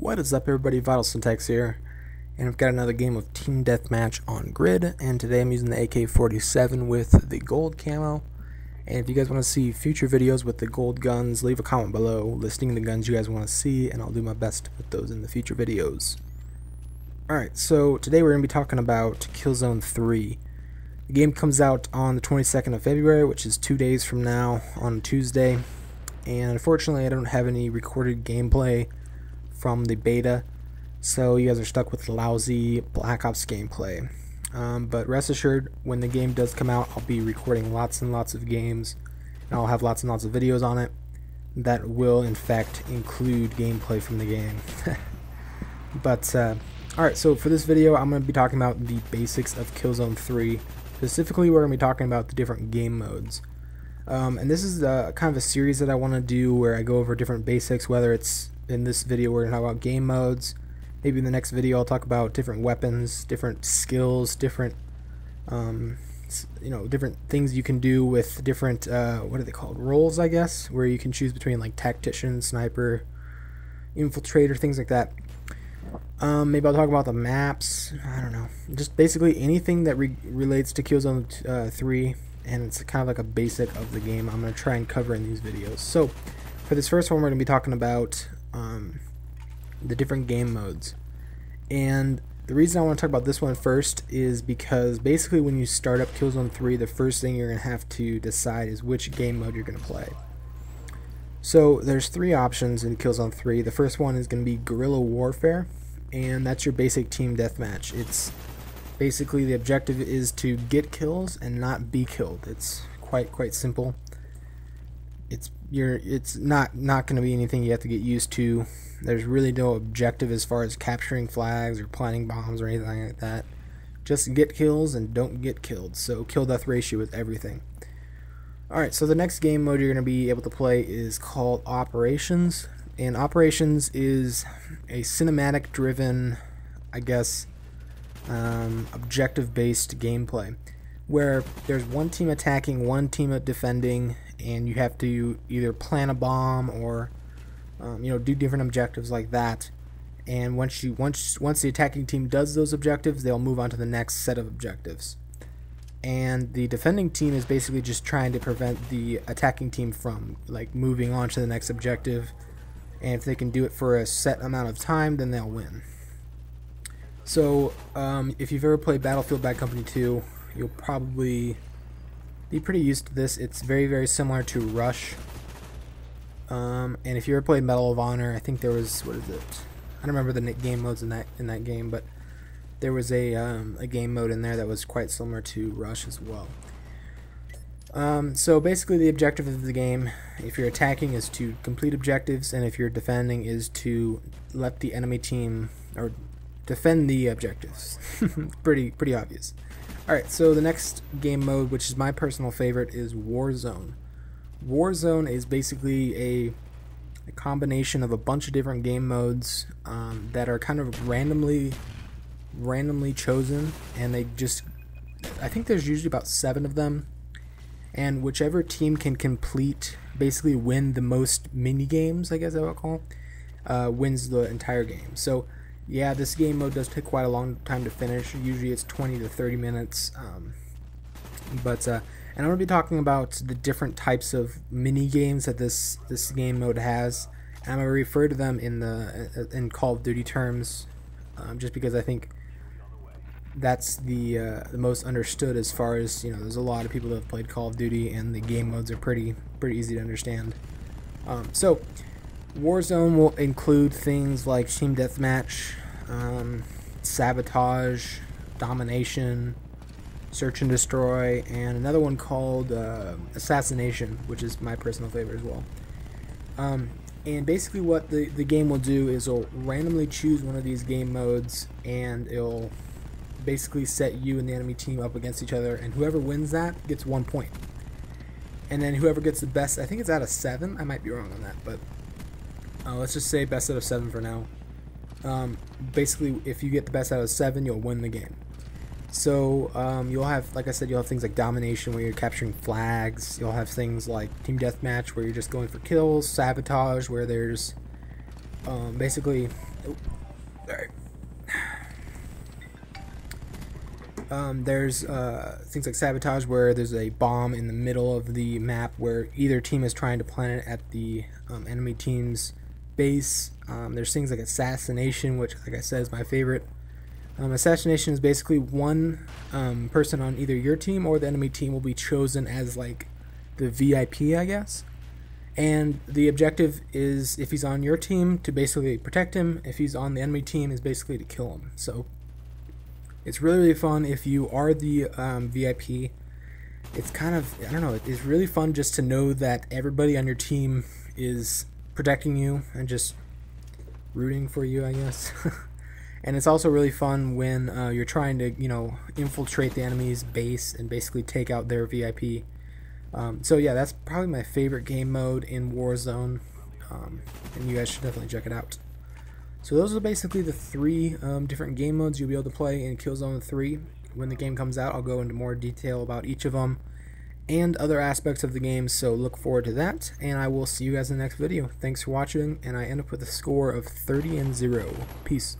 What is up, everybody? Vital Syntax here, and I've got another game of Team Deathmatch on Grid, and today I'm using the AK-47 with the gold camo. And if you guys want to see future videos with the gold guns, leave a comment below listing the guns you guys want to see, and I'll do my best to put those in the future videos. Alright, so today we're going to be talking about Killzone 3. The game comes out on the 22nd of February, which is 2 days from now, on Tuesday. And unfortunately I don't have any recorded gameplay from the beta, so you guys are stuck with lousy Black Ops gameplay. But rest assured, when the game does come out, I'll be recording lots and lots of games, and I'll have lots and lots of videos on it that will in fact include gameplay from the game. But alright, so for this video I'm going to be talking about the basics of Killzone 3. Specifically, we're going to be talking about the different game modes. And this is kind of a series that I want to do where I go over different basics, whether it's in this video we're going to talk about game modes. Maybe in the next video I'll talk about different weapons, different skills, different different things you can do with different what are they called, roles, I guess, where you can choose between like tactician, sniper, infiltrator, things like that. Maybe I'll talk about the maps. I don't know, just basically anything that relates to Killzone 3, and it's kind of like a basic of the game I'm going to try and cover in these videos. So for this first one we're going to be talking about the different game modes. And the reason I want to talk about this one first is because basically when you start up Killzone 3, the first thing you're going to have to decide is which game mode you're going to play. So there's three options in Killzone 3. The first one is going to be guerrilla warfare, and that's your basic team deathmatch. It's basically, the objective is to get kills and not be killed. It's quite simple. It's not going to be anything you have to get used to. There's really no objective as far as capturing flags or planting bombs or anything like that. Just get kills and don't get killed. So kill death ratio is everything. Alright, so the next game mode you're going to be able to play is called Operations. And Operations is a cinematic driven, I guess, objective based gameplay, where there's one team attacking, one team defending, and you have to either plant a bomb or do different objectives like that. And once the attacking team does those objectives, they'll move on to the next set of objectives. And the defending team is basically just trying to prevent the attacking team from like moving on to the next objective. And if they can do it for a set amount of time, then they'll win. So if you've ever played Battlefield Bad Company 2, you'll probably be pretty used to this. It's very similar to Rush. And if you ever played Medal of Honor, I think there was, what is it? I don't remember the game modes in that game, but there was a game mode in there that was quite similar to Rush as well. So basically the objective of the game, if you're attacking, is to complete objectives, and if you're defending is to let the enemy team, or defend the objectives. pretty obvious. Alright, so the next game mode, which is my personal favorite, is Warzone. Warzone is basically a combination of a bunch of different game modes that are kind of randomly chosen, and they just, I think there's usually about 7 of them, and whichever team can complete, basically win the most mini games, I guess I would call, wins the entire game. So yeah, this game mode does take quite a long time to finish. Usually it's 20 to 30 minutes. And I'm going to be talking about the different types of mini games that this game mode has. And I'm going to refer to them in Call of Duty terms, just because I think that's the most understood, as far as, there's a lot of people that have played Call of Duty, and the game modes are pretty easy to understand. So Warzone will include things like team deathmatch, sabotage, domination, search and destroy, and another one called assassination, which is my personal favorite as well. And basically what the game will do is it'll randomly choose one of these game modes, and it'll basically set you and the enemy team up against each other, and whoever wins that gets 1 point. And then whoever gets the best, I think it's out of 7, I might be wrong on that, but let's just say best out of 7 for now. Basically, if you get the best out of 7, you'll win the game. So you'll have, like I said, you'll have things like domination, where you're capturing flags. You'll have things like team deathmatch, where you're just going for kills. Sabotage, where there's basically Oh, alright. There's things like sabotage, where there's a bomb in the middle of the map where either team is trying to plant it at the enemy team's base. There's things like assassination, which, like I said, is my favorite. Assassination is basically one person on either your team or the enemy team will be chosen as like the VIP, I guess. And the objective is, if he's on your team, to basically protect him. If he's on the enemy team, is basically to kill him. So it's really, really fun if you are the VIP. It's kind of, I don't know, it's really fun just to know that everybody on your team is protecting you and just rooting for you, I guess. And it's also really fun when you're trying to, infiltrate the enemy's base and basically take out their VIP. So yeah, that's probably my favorite game mode in Warzone, and you guys should definitely check it out. So those are basically the three different game modes you'll be able to play in Killzone 3. When the game comes out, I'll go into more detail about each of them and other aspects of the game, so look forward to that, and I will see you guys in the next video. Thanks for watching, and I end up with a score of 30-0. Peace.